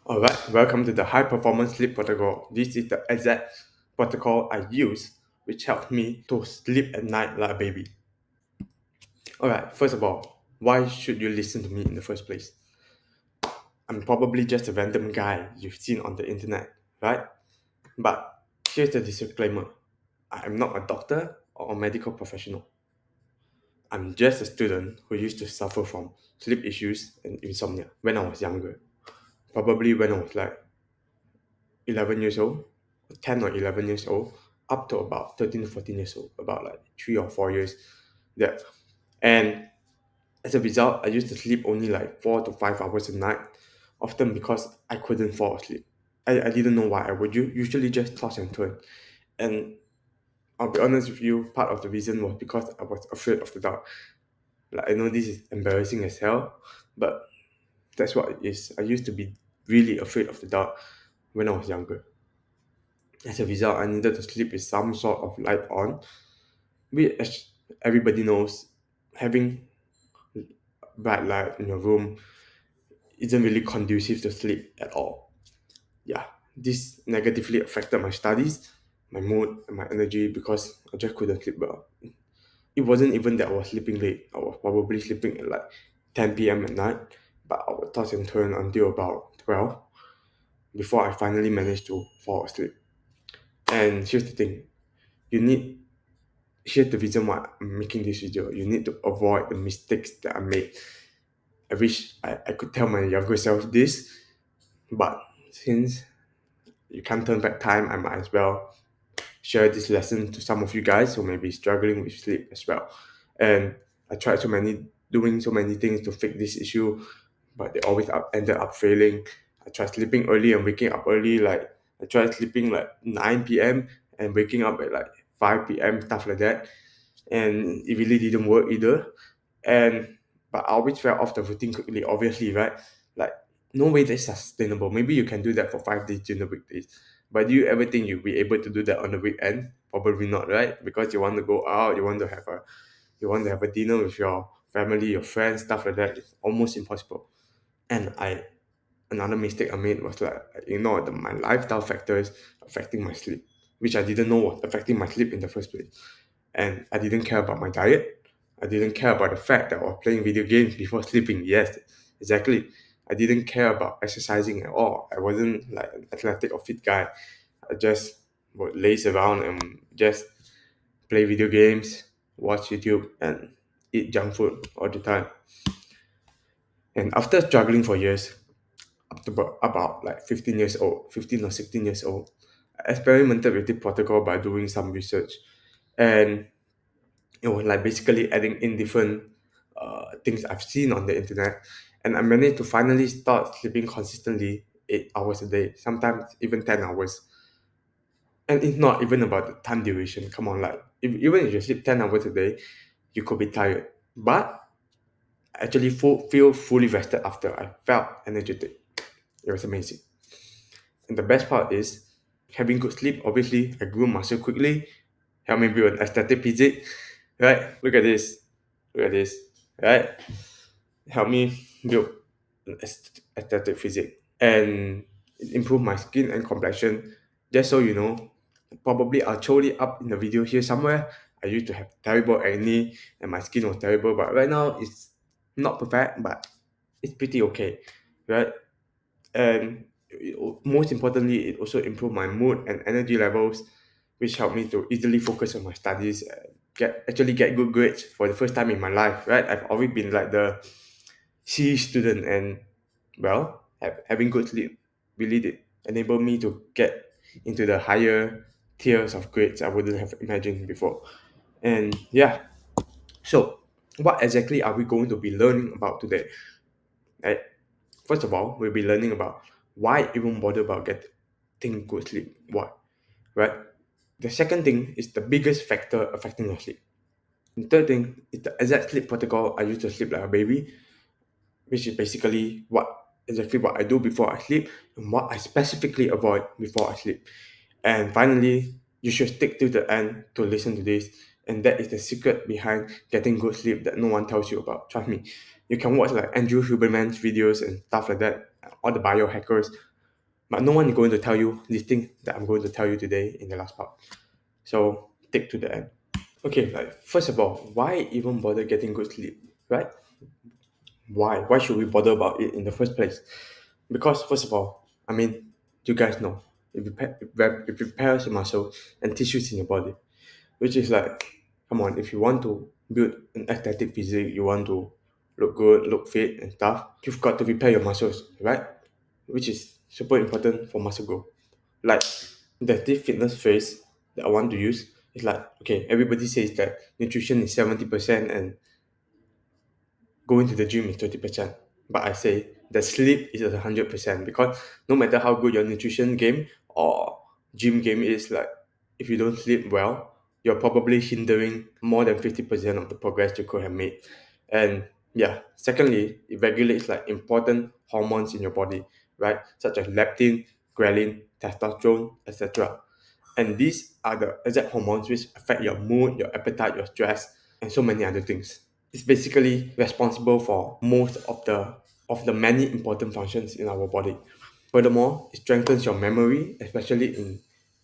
Alright, welcome to the High Performance Sleep Protocol. This is the exact protocol I use, which helps me to sleep at night like a baby. Alright, first of all, why should you listen to me in the first place? I'm probably just a random guy you've seen on the internet, right? But here's the disclaimer, I'm not a doctor or a medical professional. I'm just a student who used to suffer from sleep issues and insomnia when I was younger. Probably when I was like 11 years old, 10 or 11 years old, up to about 13 to 14 years old, about like 3 or 4 years there. And as a result, I used to sleep only like 4 to 5 hours a night, often because I couldn't fall asleep. I didn't know why. I would usually just toss and turn. And I'll be honest with you, part of the reason was because I was afraid of the dark. Like I know this is embarrassing as hell, but that's what it is. I used to be really afraid of the dark when I was younger. As a result, I needed to sleep with some sort of light on. As everybody knows, having bright light in your room isn't really conducive to sleep at all. Yeah, this negatively affected my studies, my mood, and my energy because I just couldn't sleep well. It wasn't even that I was sleeping late. I was probably sleeping at like 10 p.m. at night, but I would toss and turn until about 12 before I finally managed to fall asleep. And here's the thing, you need here's the reason why I'm making this video. You need to avoid the mistakes that I made. I wish I could tell my younger self this, but since you can't turn back time, I might as well share this lesson to some of you guys who may be struggling with sleep as well. And I tried doing so many things to fix this issue, but they always ended up failing. I tried sleeping early and waking up early. Like I tried sleeping like 9 p.m. and waking up at like 5 p.m. stuff like that, and it really didn't work either. And but I always fell off the routine quickly, obviously, right? Like no way that's sustainable. Maybe you can do that for 5 days during the weekdays. But do you ever think you'll be able to do that on the weekend? Probably not, right? Because you want to go out, you want to have a dinner with your family, your friends, stuff like that. It's almost impossible. And I another mistake I made was like I ignored my lifestyle factors affecting my sleep, which I didn't know was affecting my sleep in the first place. And I didn't care about my diet. I didn't care about the fact that I was playing video games before sleeping. Yes, exactly. I didn't care about exercising at all. I wasn't like an athletic or fit guy. I just would laze around and just play video games, watch YouTube, and eat junk food all the time. And after struggling for years, up to about like 15 years old, 15 or 16 years old, I experimented with the protocol by doing some research. And it was like basically adding in different things I've seen on the internet, and I managed to finally start sleeping consistently 8 hours a day, sometimes even 10 hours. And it's not even about the time duration. Come on, like even if you sleep 10 hours a day, you could be tired, but I actually feel fully rested after. I felt energetic. It was amazing. And the best part is having good sleep. Obviously, I grew muscle quickly, helped me build an aesthetic physique. Right? Look at this. Look at this. Right? Help me build an aesthetic physique and it improved my skin and complexion. Just so you know, probably I'll show it up in the video here somewhere. I used to have terrible acne and my skin was terrible, but right now it's not perfect, but it's pretty okay, right? And most importantly, it also improved my mood and energy levels, which helped me to easily focus on my studies and get good grades for the first time in my life, right? I've always been like the C student, and well, having good sleep really did enable me to get into the higher tiers of grades I wouldn't have imagined before. And yeah, so what exactly are we going to be learning about today? Right? First of all, we'll be learning about why even bother about getting good sleep. Why? Right? The second thing is the biggest factor affecting your sleep. The third thing is the exact sleep protocol I use to sleep like a baby, which is basically what I do before I sleep and what I specifically avoid before I sleep. And finally, you should stick to the end to listen to this. And that is the secret behind getting good sleep that no one tells you about. Trust me. You can watch like Andrew Huberman's videos and stuff like that, all the biohackers. But no one is going to tell you these things that I'm going to tell you today in the last part. So take to the end. Okay, like first of all, why even bother getting good sleep, right? Why? Why should we bother about it in the first place? Because first of all, I mean, you guys know it repairs your muscle and tissues in your body, which is like, come on, if you want to build an aesthetic physique, you want to look good, look fit and stuff, you've got to repair your muscles, right? Which is super important for muscle growth. Like there's this fitness phrase that I want to use. It's like, okay, everybody says that nutrition is 70% and going to the gym is 30%. But I say the sleep is 100% because no matter how good your nutrition game or gym game is, like if you don't sleep well, you're probably hindering more than 50% of the progress you could have made. And yeah, secondly, it regulates like important hormones in your body, right? Such as leptin, ghrelin, testosterone, etc. And these are the exact hormones which affect your mood, your appetite, your stress, and so many other things. It's basically responsible for most of the many important functions in our body. Furthermore, it strengthens your memory, especially in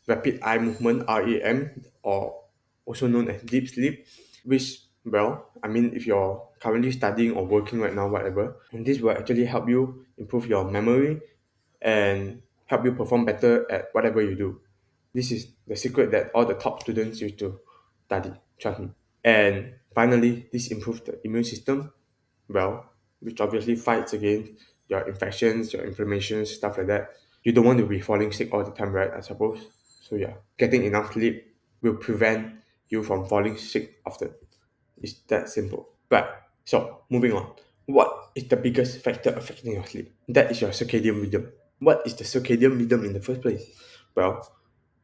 rapid eye movement (REM), or also known as deep sleep, which, well, I mean, if you're currently studying or working right now, whatever, and this will actually help you improve your memory and help you perform better at whatever you do. This is the secret that all the top students used to study, trust me. And finally, this improves the immune system, well, which obviously fights against your infections, your inflammations, stuff like that. You don't want to be falling sick all the time, right? I suppose. So yeah, getting enough sleep will prevent you from falling sick often. It's that simple. Right. So moving on. What is the biggest factor affecting your sleep? That is your circadian rhythm. What is the circadian rhythm in the first place? Well,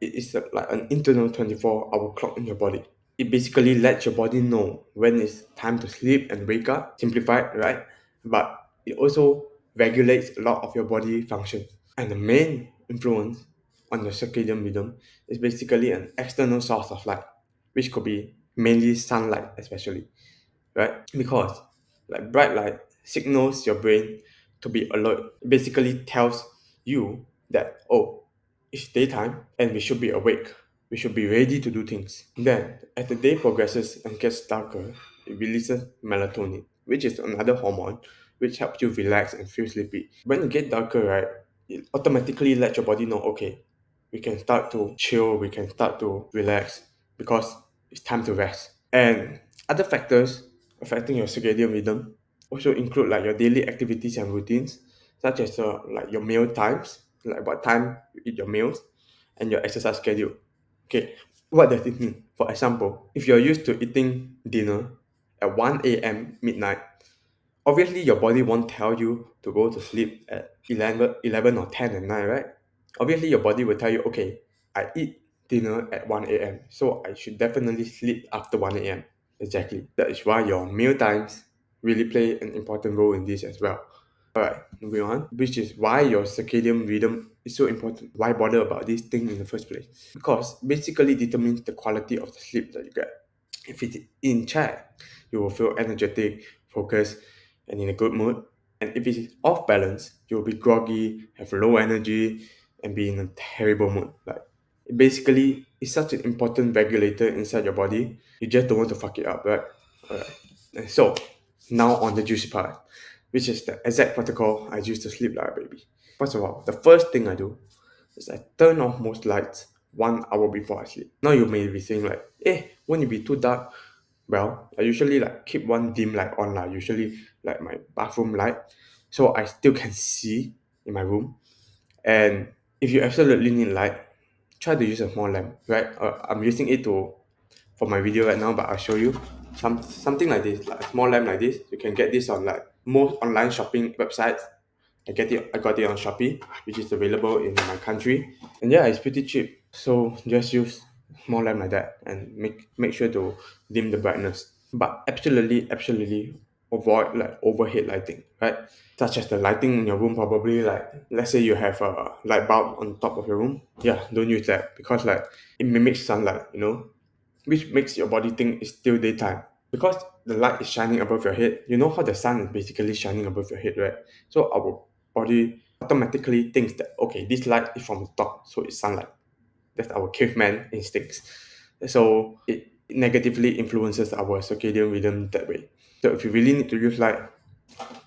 it is like an internal 24-hour clock in your body. It basically lets your body know when it's time to sleep and wake up. Simplified, right? But it also regulates a lot of your body function. And the main influence on your circadian rhythm is basically an external source of light, which could be mainly sunlight, especially, right? Because like bright light signals your brain to be alert. It basically tells you that, oh, it's daytime and we should be awake. We should be ready to do things. Then, as the day progresses and gets darker, it releases melatonin, which is another hormone which helps you relax and feel sleepy. When it gets darker, right, it automatically lets your body know, okay, we can start to chill, we can start to relax because it's time to rest. And other factors affecting your circadian rhythm also include like your daily activities and routines, such as like your meal times, like what time you eat your meals, and your exercise schedule. Okay, what does it mean? For example, if you're used to eating dinner at 1 a.m. midnight, obviously your body won't tell you to go to sleep at 11 or 10 at night, right? Obviously your body will tell you, okay, I eat dinner at 1 a.m., so I should definitely sleep after 1 a.m. Exactly. That is why your meal times really play an important role in this as well. Alright, moving on, which is why your circadian rhythm is so important. Why bother about this thing in the first place? Because basically determines the quality of the sleep that you get. If it's in check, you will feel energetic, focused, and in a good mood. And if it's off balance, you'll be groggy, have low energy, and be in a terrible mood. Like it basically is such an important regulator inside your body. You just don't want to fuck it up, right? Alright. And so now on the juicy part, which is the exact protocol I use to sleep like a baby. First of all, the first thing I do is I turn off most lights 1 hour before I sleep. Now you may be saying like, won't it be too dark? Well, I usually like keep one dim light on lah, usually like my bathroom light, so I still can see in my room. And if you absolutely need light, try to use a small lamp, right? I'm using it to for my video right now, but I'll show you something like this, like a small lamp like this. You can get this on like most online shopping websites. I got it on Shopee, which is available in my country. And yeah, it's pretty cheap. So just use small lamp like that and make sure to dim the brightness. But absolutely avoid like overhead lighting, right? Such as the lighting in your room, probably like let's say you have a light bulb on top of your room. Yeah, don't use that because like it mimics sunlight, which makes your body think it's still daytime. Because the light is shining above your head, you know how the sun is basically shining above your head, right? So our body automatically thinks that, okay, this light is from the top, so it's sunlight. That's our caveman instincts. So it negatively influences our circadian rhythm that way. So if you really need to use light,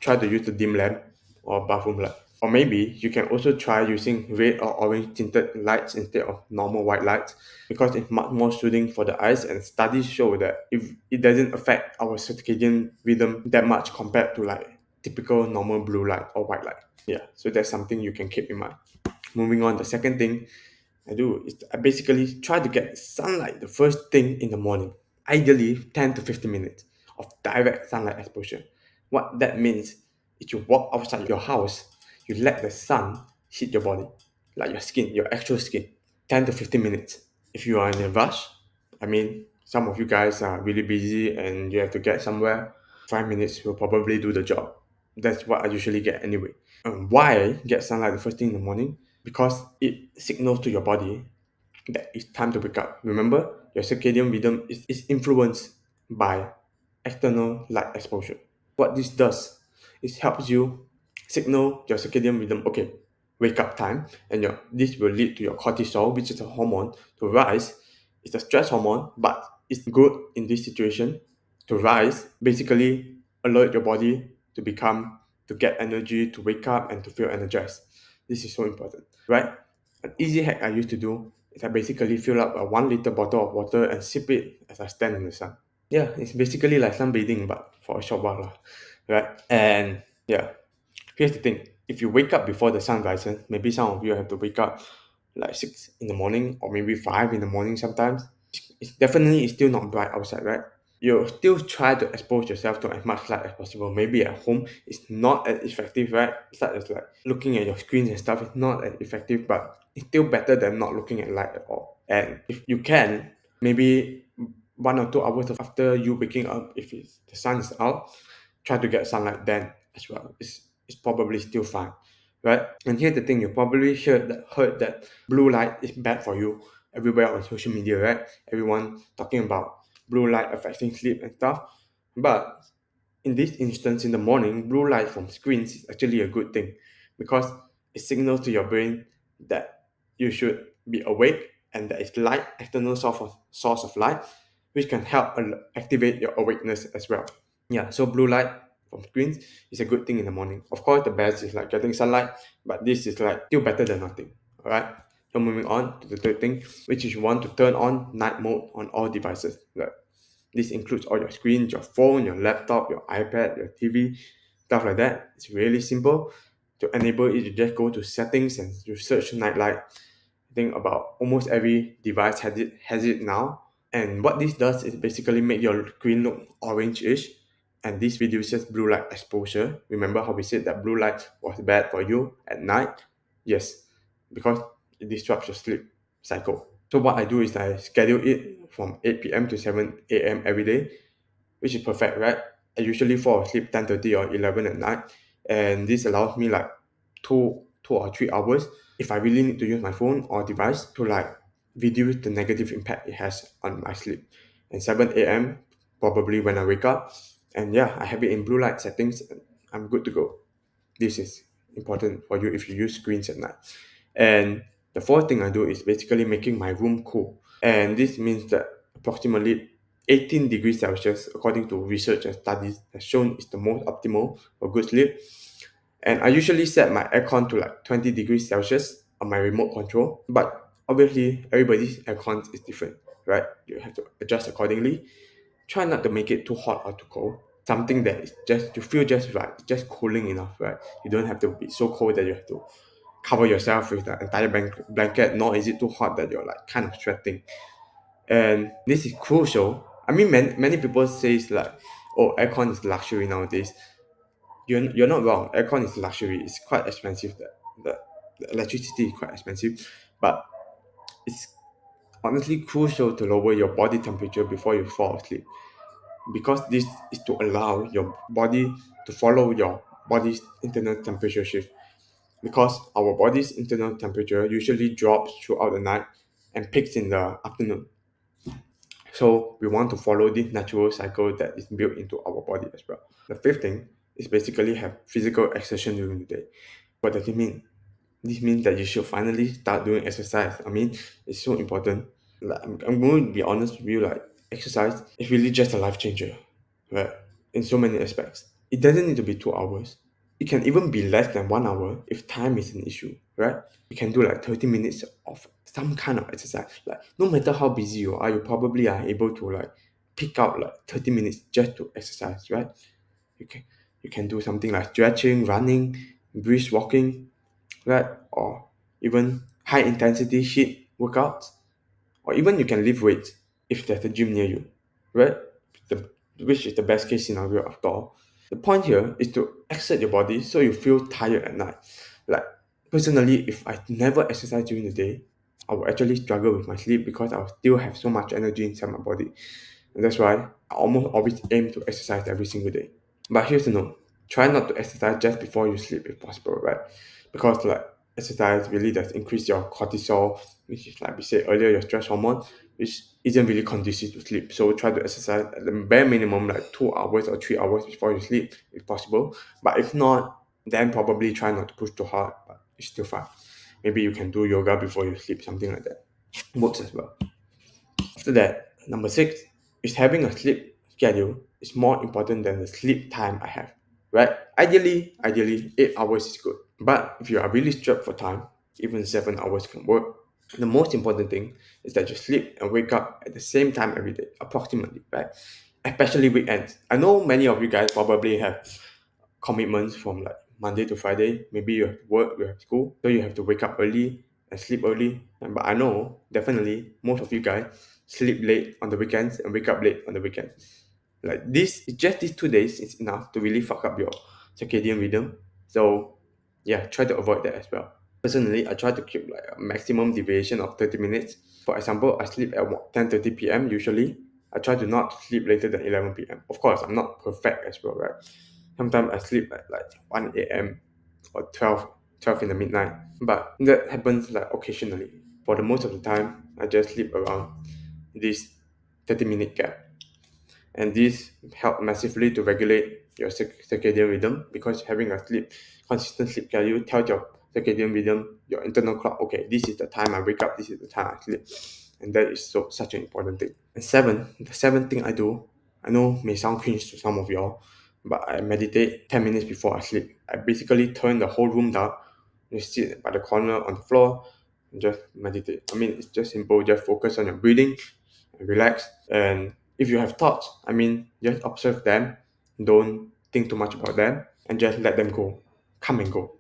try to use the dim lamp or bathroom light. Or maybe you can also try using red or orange tinted lights instead of normal white lights, because it's much more soothing for the eyes, and studies show that if it doesn't affect our circadian rhythm that much compared to like typical normal blue light or white light. Yeah, so that's something you can keep in mind. Moving on, the second thing I do is I basically try to get sunlight the first thing in the morning, ideally 10 to 15 minutes of direct sunlight exposure. What that means is you walk outside your house, you let the sun hit your body, like your skin, your actual skin, 10 to 15 minutes. If you are in a rush, I mean, some of you guys are really busy and you have to get somewhere, 5 minutes will probably do the job. That's what I usually get anyway. Why get sunlight the first thing in the morning? Because it signals to your body that it's time to wake up. Remember, your circadian rhythm is influenced by external light exposure. What this does is helps you signal your circadian rhythm, okay, wake up time, and this will lead to your cortisol, which is a hormone, to rise. It's a stress hormone, but it's good in this situation to rise, basically alert your body to get energy, to wake up and to feel energized. This is so important, right? An easy hack I used to do is I basically fill up a 1 liter bottle of water and sip it as I stand in the sun. Yeah, it's basically like sunbathing, but for a short while, lah, right? And yeah, here's the thing: if you wake up before the sun rises, maybe some of you have to wake up like 6 in the morning or maybe 5 in the morning sometimes. It's definitely it's still not bright outside, right? You still try to expose yourself to as much light as possible. Maybe at home it's not as effective, right? Such as like looking at your screens and stuff, it's not as effective, but it's still better than not looking at light at all. And if you can, maybe 1 or 2 hours after you waking up, if the sun is out, try to get sunlight then as well. It's probably still fine, right? And here's the thing: you probably heard that blue light is bad for you everywhere on social media, right? Everyone talking about blue light affecting sleep and stuff. But in this instance, in the morning, blue light from screens is actually a good thing, because it signals to your brain that you should be awake and there is light, external source of light, which can help activate your awakeness as well. Yeah, so blue light from screens is a good thing in the morning. Of course, the best is like getting sunlight, but this is like still better than nothing. All right. So moving on to the third thing, which is you want to turn on night mode on all devices. Like, this includes all your screens, your phone, your laptop, your iPad, your TV, stuff like that. It's really simple. To enable it, you just go to settings and you search night light. I think about almost every device has it now. And what this does is basically make your screen look orange-ish, and this reduces blue light exposure. Remember how we said that blue light was bad for you at night? Yes, because it disrupts your sleep cycle. So what I do is I schedule it from 8 p.m. to 7 a.m. every day, which is perfect, right? I usually fall asleep 10:30 or 11 at night, and this allows me like 2 or 3 hours if I really need to use my phone or device to like reduce the negative impact it has on my sleep. And 7 a.m. probably when I wake up, and yeah, I have it in blue light settings, and I'm good to go. This is important for you if you use screens at night. And the fourth thing I do is basically making my room cool. And this means that approximately 18 degrees Celsius, according to research and studies, has shown is the most optimal for good sleep. And I usually set my aircon to like 20 degrees Celsius on my remote control. But obviously, everybody's aircon is different, right? You have to adjust accordingly. Try not to make it too hot or too cold. Something that is just you feel just right, just cooling enough, right? You don't have to be so cold that you have to cover yourself with the entire blanket, nor is it too hot that you're like kind of sweating. And this is crucial. I mean, many people say it's like, oh, aircon is luxury nowadays. You're not wrong. Aircon is luxury. It's quite expensive. The electricity is quite expensive, but it's honestly crucial to lower your body temperature before you fall asleep, because this is to allow your body to follow your body's internal temperature shift, because our body's internal temperature usually drops throughout the night and peaks in the afternoon. So we want to follow this natural cycle that is built into our body as well. The fifth thing is basically have physical exertion during the day. What does it mean? This means that you should finally start doing exercise. I mean, it's so important. Like, I'm going to be honest with you, like, exercise is really just a life changer, right? In so many aspects. It doesn't need to be 2 hours. It can even be less than 1 hour if time is an issue, right? You can do like 30 minutes of some kind of exercise. Like, no matter how busy you are, you probably are able to like pick out like 30 minutes just to exercise, right? You can you can do something like stretching, running, brisk walking, right? Or even high intensity HIIT workouts, or even you can lift weights if there's a gym near you, right? The, which is the best case scenario after all. The point here is to exert your body so you feel tired at night. Like, personally, if I never exercise during the day, I will actually struggle with my sleep because I will still have so much energy inside my body. And that's why I almost always aim to exercise every single day. But here's the note. Try not to exercise just before you sleep if possible, right? Because like exercise really does increase your cortisol, which is like we said earlier, your stress hormone, which isn't really conducive to sleep. So try to exercise at the bare minimum like 2 hours or 3 hours before you sleep if possible. But if not, then probably try not to push too hard, but it's still fine. Maybe you can do yoga before you sleep, something like that. Works as well. After that, number six is having a sleep schedule is more important than the sleep time I have. Right? Ideally, 8 hours is good. But if you are really strapped for time, even 7 hours can work. The most important thing is that you sleep and wake up at the same time every day, approximately, right? Especially weekends. I know many of you guys probably have commitments from like Monday to Friday. Maybe you have to work, you have school, so you have to wake up early and sleep early. But I know definitely most of you guys sleep late on the weekends and wake up late on the weekends. Like this, just these 2 days is enough to really fuck up your circadian rhythm. So yeah, try to avoid that as well. Personally, I try to keep like a maximum deviation of 30 minutes. For example, I sleep at 10:30 p.m. usually. I try to not sleep later than 11 p.m. Of course, I'm not perfect as well, right? Sometimes I sleep at like 1 a.m. or 12 in the midnight. But that happens like occasionally. For the most of the time, I just sleep around this 30-minute gap. And this help massively to regulate your circadian rhythm because having a consistent sleep schedule tells your circadian rhythm, your internal clock, okay, this is the time I wake up, this is the time I sleep. And that is such an important thing. And the seventh thing I do, I know may sound cringe to some of y'all, but I meditate 10 minutes before I sleep. I basically turn the whole room dark, just sit by the corner on the floor, and just meditate. I mean, it's just simple, just focus on your breathing, and relax. And if you have thoughts, I mean, just observe them, don't think too much about them, and just let them go, come and go.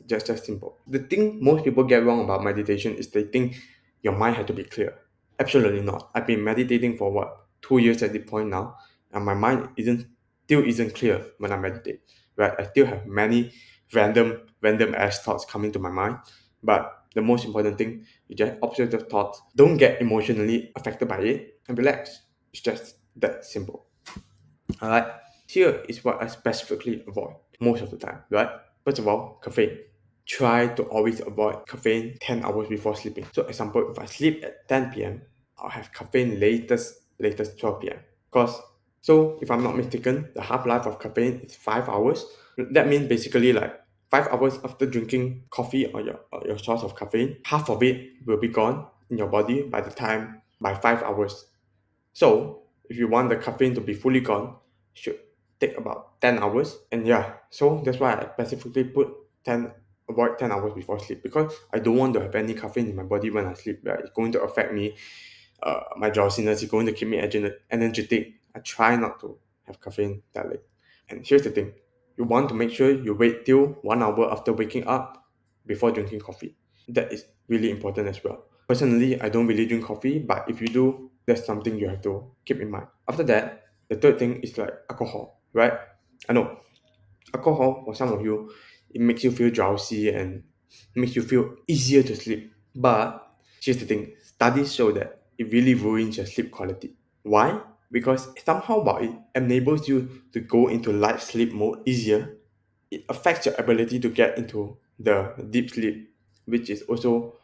Just simple. The thing most people get wrong about meditation is they think your mind has to be clear. Absolutely not. I've been meditating for what, 2 years at this point now, and my mind isn't clear when I meditate. Right? I still have many random ass thoughts coming to my mind. But the most important thing, you just observe the thoughts. Don't get emotionally affected by it and relax. It's just that simple. Alright. Here is what I specifically avoid most of the time, right? First of all, caffeine. Try to always avoid caffeine 10 hours before sleeping. So example, if I sleep at 10 p.m., I'll have caffeine latest 12 p.m. Because so if I'm not mistaken, the half-life of caffeine is 5 hours. That means basically like 5 hours after drinking coffee or your source of caffeine, half of it will be gone in your body by 5 hours. So if you want the caffeine to be fully gone, it should take about 10 hours. And yeah, so that's why I specifically put 10 avoid 10 hours before sleep because I don't want to have any caffeine in my body when I sleep. Right? It's going to affect me, my drowsiness. It's going to keep me energetic. I try not to have caffeine that late. And here's the thing. You want to make sure you wait till 1 hour after waking up before drinking coffee. That is really important as well. Personally, I don't really drink coffee, but if you do, that's something you have to keep in mind. After that, the third thing is like alcohol, right? I know alcohol for some of you, it makes you feel drowsy and makes you feel easier to sleep. But here's the thing, studies show that it really ruins your sleep quality. Why? Because somehow while it enables you to go into light sleep mode easier, it affects your ability to get into the deep sleep, which is also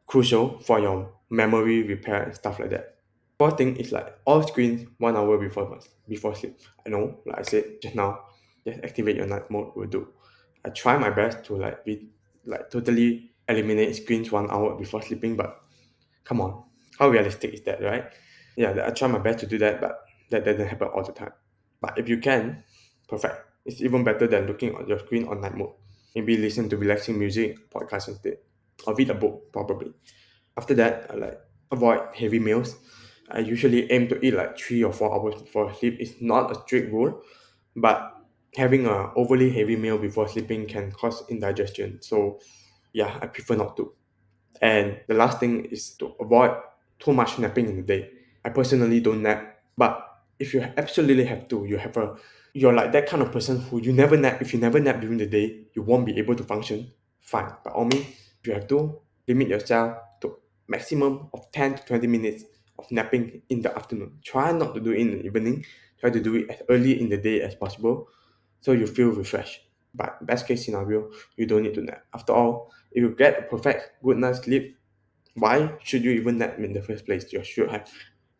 crucial for your memory repair and stuff like that. Fourth thing is like all screens 1 hour before sleep. I know, like I said just now, just activate your night mode will do. I try my best to like read like totally eliminate screens 1 hour before sleeping, but come on, how realistic is that, right? Yeah, I try my best to do that, but that doesn't happen all the time. But if you can, perfect. It's even better than looking at your screen on night mode. Maybe listen to relaxing music, podcast instead, or read a book probably. After that, I like avoid heavy meals. I usually aim to eat like 3 or 4 hours before sleep. It's not a strict rule, but having a overly heavy meal before sleeping can cause indigestion. So yeah, I prefer not to. And the last thing is to avoid too much napping in the day. I personally don't nap, but if you absolutely have to, you're like that kind of person who you never nap. If you never nap during the day, you won't be able to function. Fine. By all means, if you have to, limit yourself to maximum of 10 to 20 minutes of napping in the afternoon. Try not to do it in the evening. Try to do it as early in the day as possible so you feel refreshed. But best case scenario, you don't need to nap. After all, if you get a perfect good night's sleep, why should you even nap in the first place? You should have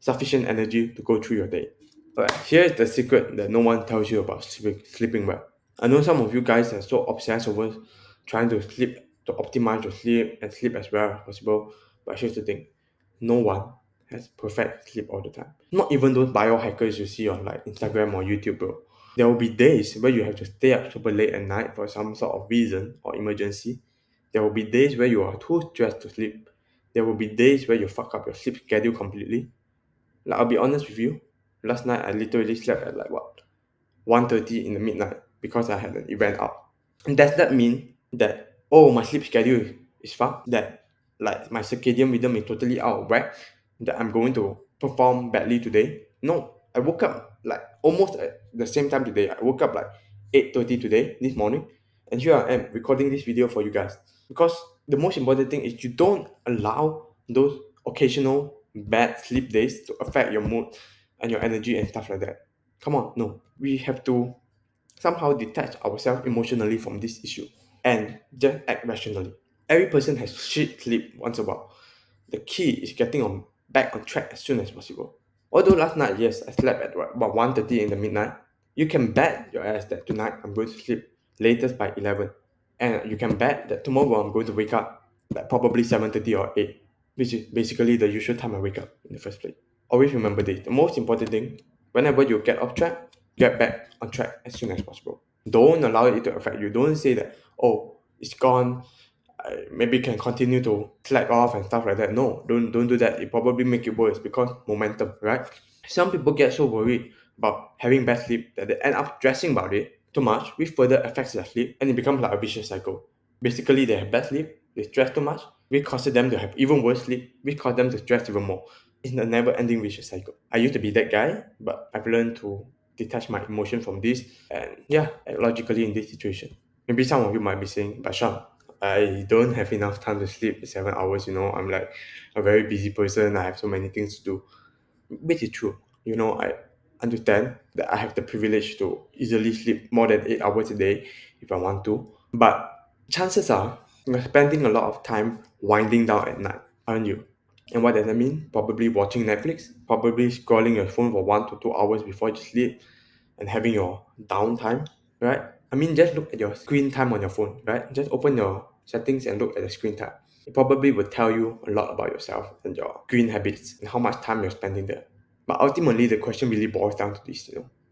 sufficient energy to go through your day. Alright, here's the secret that no one tells you about sleeping well. I know some of you guys are so obsessed over trying to sleep, to optimize your sleep and sleep as well as possible. But here's the thing, no one has perfect sleep all the time. Not even those biohackers you see on like Instagram or YouTube, bro. There will be days where you have to stay up super late at night for some sort of reason or emergency. There will be days where you are too stressed to sleep. There will be days where you fuck up your sleep schedule completely. Like I'll be honest with you, last night I literally slept at like what 1:30 in the midnight because I had an event out. And does that mean that oh my sleep schedule is fucked? That like my circadian rhythm is totally out of whack? That I'm going to perform badly today? No. I woke up like almost at the same time today. I woke up like 8:30 today, this morning, and here I am recording this video for you guys. Because the most important thing is you don't allow those occasional bad sleep days to affect your mood and your energy and stuff like that. Come on, no. We have to somehow detach ourselves emotionally from this issue and just act rationally. Every person has shit sleep once in a while. The key is getting on back on track as soon as possible. Although last night, yes, I slept at about 1:30 in the midnight, you can bet your ass that tonight I'm going to sleep latest by 11. And you can bet that tomorrow I'm going to wake up like probably 7:30 or 8, which is basically the usual time I wake up in the first place. Always remember this. The most important thing, whenever you get off track, get back on track as soon as possible. Don't allow it to affect you. Don't say that, oh, it's gone. I maybe can continue to slack off and stuff like that. No, don't do that. It probably make it worse because momentum, right? Some people get so worried about having bad sleep that they end up stressing about it too much, which further affects their sleep, and it becomes like a vicious cycle. Basically, they have bad sleep, they stress too much, which causes them to have even worse sleep, which causes them to stress even more. It's a never-ending vicious cycle. I used to be that guy, but I've learned to detach my emotion from this and yeah, act logically in this situation. Maybe some of you might be saying, but Sean, I don't have enough time to sleep 7 hours, I'm like a very busy person, I have so many things to do. Which is true. I understand that I have the privilege to easily sleep more than 8 hours a day if I want to. But chances are you're spending a lot of time winding down at night, aren't you? And what does that mean? Probably watching Netflix, probably scrolling your phone for 1 to 2 hours before you sleep and having your downtime, right? I mean, just look at your screen time on your phone, right? Just open your settings and look at the screen time. It probably will tell you a lot about yourself and your screen habits and how much time you're spending there. But ultimately, the question really boils down to this.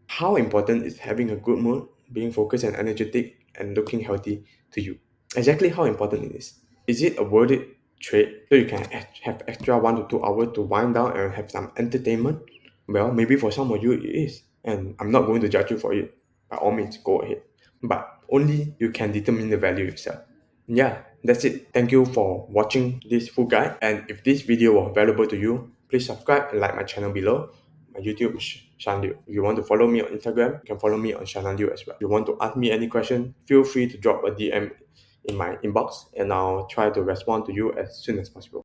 How important is having a good mood, being focused and energetic, and looking healthy to you? Exactly how important it is. Is it a worth it trade so you can have extra 1 to 2 hours to wind down and have some entertainment? Well, maybe for some of you it is, and I'm not going to judge you for it. By all means, go ahead. But only you can determine the value yourself. Yeah, that's it. Thank you for watching this full guide. And if this video was valuable to you, please subscribe and like my channel below. My YouTube is shannanliew. If you want to follow me on Instagram, you can follow me on shannanliew as well. If you want to ask me any question, feel free to drop a DM in my inbox and I'll try to respond to you as soon as possible.